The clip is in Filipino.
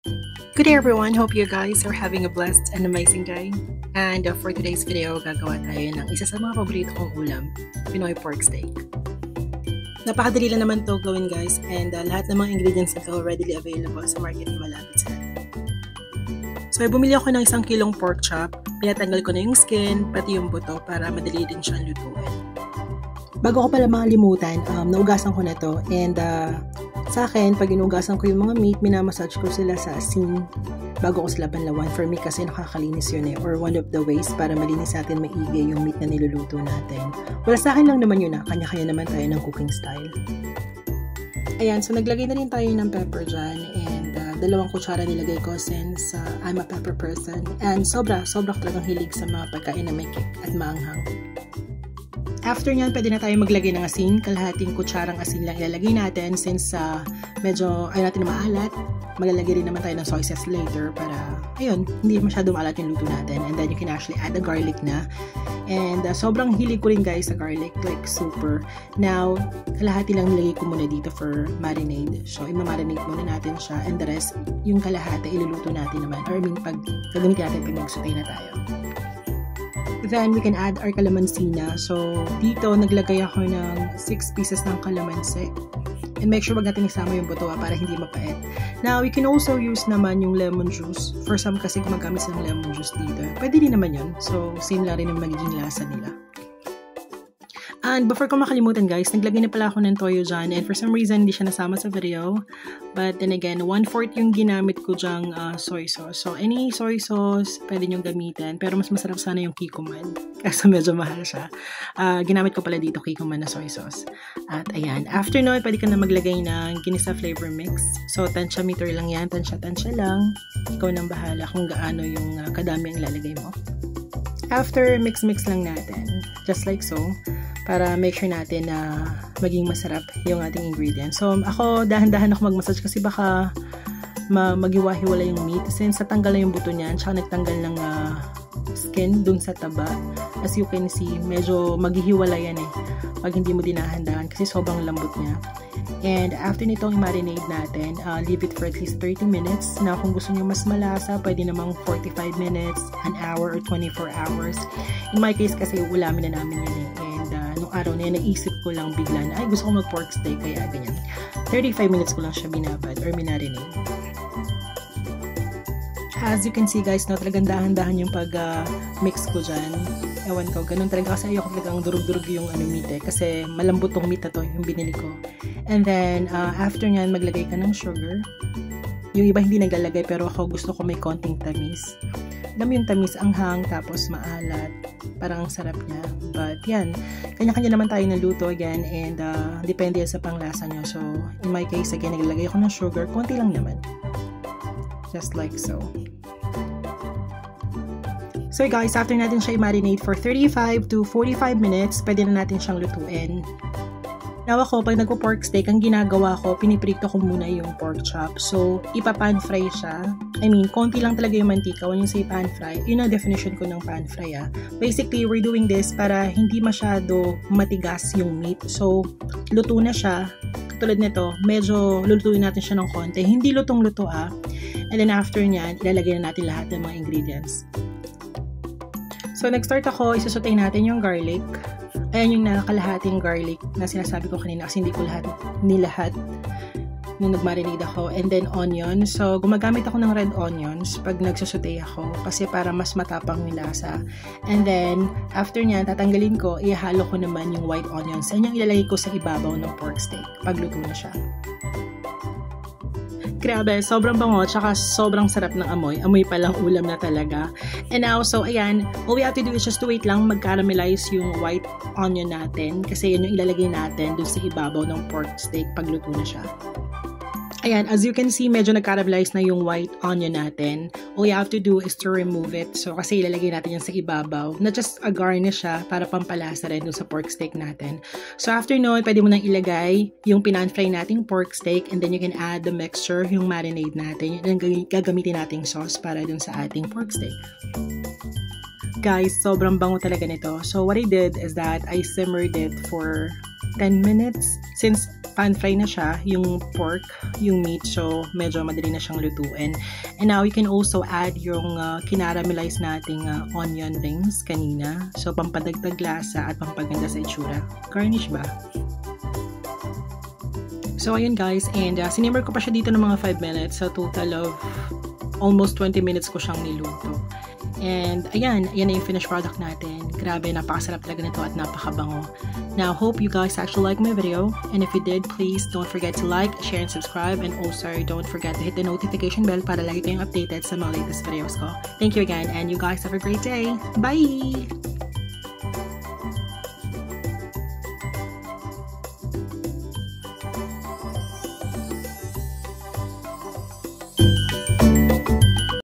Good day everyone! Hope you guys are having a blessed and amazing day. And for today's video, gagawa tayo ng isa sa mga paborito kong ulam, Pinoy pork steak. Napakadali lang naman to gawin guys, and lahat ng mga ingredients ito readily available sa market na malapit sa atin. So bumili ako ng 1 kilong pork chop, pinatanggal ko na yung skin, pati yung buto para madali din siyang lutuin. Bago ko pala makalimutan, naugasan ko na to, and sa akin, pag inugasan ko yung mga meat, minamassage ko sila sa asin bago ko sila banlawan. For me kasi nakakalinis yun or one of the ways para malinis natin maigi yung meat na niluluto natin. Wala sa akin lang naman yun kanya-kanya naman tayo ng cooking style. Ayan, so naglagay na rin tayo ng pepper dyan, and 2 kutsara nilagay ko since I'm a pepper person, and sobra talagang hilig sa mga pagkain na may kick at maanghang. After nyan, pwede na tayo maglagay ng asin. Kalahating kutsarang asin lang ilalagay natin since medyo ayaw natin na maalat. Maglalagay rin naman tayo ng soy sauce later para, ayun, hindi masyado maalat yung luto natin. And then you can actually add the garlic na. And sobrang hilig ko rin guys sa garlic, like super. Now, kalahati lang nilagay ko muna dito for marinade. So, imamarinate muna natin siya. And the rest, yung kalahati, iluluto natin naman. Or I mean, pag gagamitin natin, pag nagsutay na tayo. Then, we can add our calamansi na. So, dito, naglagay ako ng 6 pieces ng calamansi. And make sure wag natin isama yung buto para hindi mapait. Now, you can also use naman yung lemon juice. For some kasi gumagamit silang lemon juice dito. Pwede din naman yun. So, same lang rin yung magiging lasa nila. And before ko makalimutan guys, naglagay na pala ako ng toyo dyan, and for some reason hindi siya nasama sa video. But then again, 1/4 yung ginamit ko dyang soy sauce. So any soy sauce pwede nyong gamitin, pero mas masarap sana yung Kikkoman kasi medyo mahal siya. Ginamit ko pala dito Kikkoman na soy sauce. At ayan, after nun pwede ka na maglagay ng ginisa flavor mix. So tansya meter lang yan, tansya lang. Ikaw nang bahala kung gaano yung kadami ang ilalagay mo. After mix lang natin, just like so, para make sure natin na maging masarap yung ating ingredients. So, ako, dahan-dahan ako mag-massage kasi baka maghiwa-hiwala yung meat. Since natanggal na yung buto niyan, tsaka nagtanggal ng skin dun sa taba. As you can see, medyo maghihiwala yan pag hindi mo dinahan-dahan kasi sobrang lambot niya. And after nitong i-marinate natin, leave it for at least 30 minutes. Na kung gusto niyo mas malasa, pwede namang 45 minutes, an hour, or 24 hours. In my case kasi ulamin na namin yun nung araw na yun, naisip ko lang bigla na, ay gusto ko mag pork steak, kaya ganyan. 35 minutes ko lang siya binabad or minarinate. As you can see guys, talagang dahan-dahan yung pag-mix ko dyan. Ewan ko, ganun talaga kasi ayoko talagang durug-durug yung meat kasi malambot tong meat na to, yung binili ko. And then, after nyan, maglagay ka ng sugar. Yung iba hindi naglalagay, pero ako gusto ko may konting tamis. Alam yung tamis, anghang, tapos maalat. Parang ang sarap niya. But yan, kanya-kanya naman tayo ng luto again, and depende sa panglasa nyo. So, in my case, again, naglalagay ako ng sugar. Konti lang naman. Just like so. So guys, after natin siya i-marinate for 35 to 45 minutes, pwede na natin siyang lutuin. Now ako, pag nagpo-pork steak, ang ginagawa ko, piniprito ko muna yung pork chop. So, ipa-pan fry siya. I mean, konti lang talaga yung mantika. When you say pan fry, yun ang definition ko ng pan fry. Basically, we're doing this para hindi masyado matigas yung meat. So, luto na siya. Katulad nito, medyo lulutuin natin siya ng konti. Hindi lutong-luto And then after nyan, ilalagay na natin lahat ng mga ingredients. So, nag-start ako, isusutay natin yung garlic. Ayan yung nakakalahating garlic na sinasabi ko kanina kasi hindi ko lahat nung nag-marinate ako. And then onion. So, gumagamit ako ng red onions pag nagsusutay ako kasi para mas matapang yung lasa. And then, after nyan, tatanggalin ko, ihalo ko naman yung white onions. Yan yung ilalagay ko sa ibabaw ng pork steak pag luto na siya. Grabe, sobrang bango, tsaka sobrang sarap ng amoy. Amoy palang ulam na talaga. And now, so ayan, all we have to do is just to wait lang mag-caramelize yung white onion natin. Kasi yun yung ilalagay natin dun sa ibabaw ng pork steak pag luto na siya. Ayan, as you can see, medyo nag-caramelize na yung white onion natin. All you have to do is to remove it. So, kasi ilalagay natin yan sa ibabaw. Not just a garnish siya para pampalasa rin dun sa pork steak natin. So, after nun, pwede mo nang ilagay yung pinan-fry nating pork steak, and then you can add the mixture, yung marinade natin. Yun yung gagamitin nating sauce para dun sa ating pork steak. Guys, sobrang bango talaga nito. So what I did is that I simmered it for 10 minutes. Since pan fry na siya, yung pork, yung meat, so medyo madali na siyang lutuin. And now you can also add yung kinaramelize nating onion rings kanina. So pampadagdag lasa at pampaganda sa itsura. Garnish ba? So ayun guys, and sinimmer ko pa siya dito ng mga 5 minutes. So total of almost 20 minutes ko siyang niluto. And ayan na yung finished product natin. Grabe, napakasarap talaga nito at napakabango. Now, hope you guys actually like my video. And if you did, please don't forget to like, share, and subscribe. And also, don't forget to hit the notification bell para lagi kayong updated sa mga latest videos ko. Thank you again, and you guys have a great day. Bye!